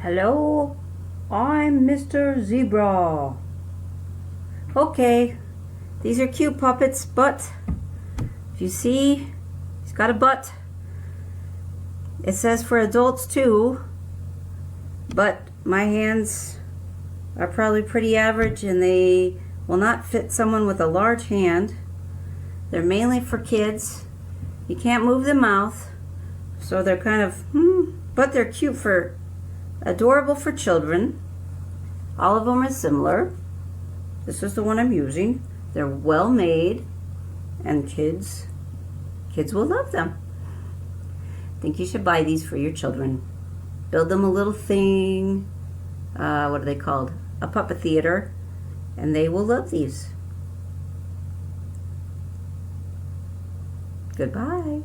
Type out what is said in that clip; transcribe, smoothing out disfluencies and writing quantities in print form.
Hello, I'm Mr. Zebra. Okay, these are cute puppets, but if you see, he's got a butt. It says for adults too, but my hands are probably pretty average and they will not fit someone with a large hand. They're mainly for kids. You can't move the mouth, so they're kind of, but they're cute for, adorable for children. All of them are similar. This is the one I'm using. They're well made, and kids will love them. I think you should buy these for your children. Build them a little thing, what are they called? A puppet theater, and they will love these. Goodbye.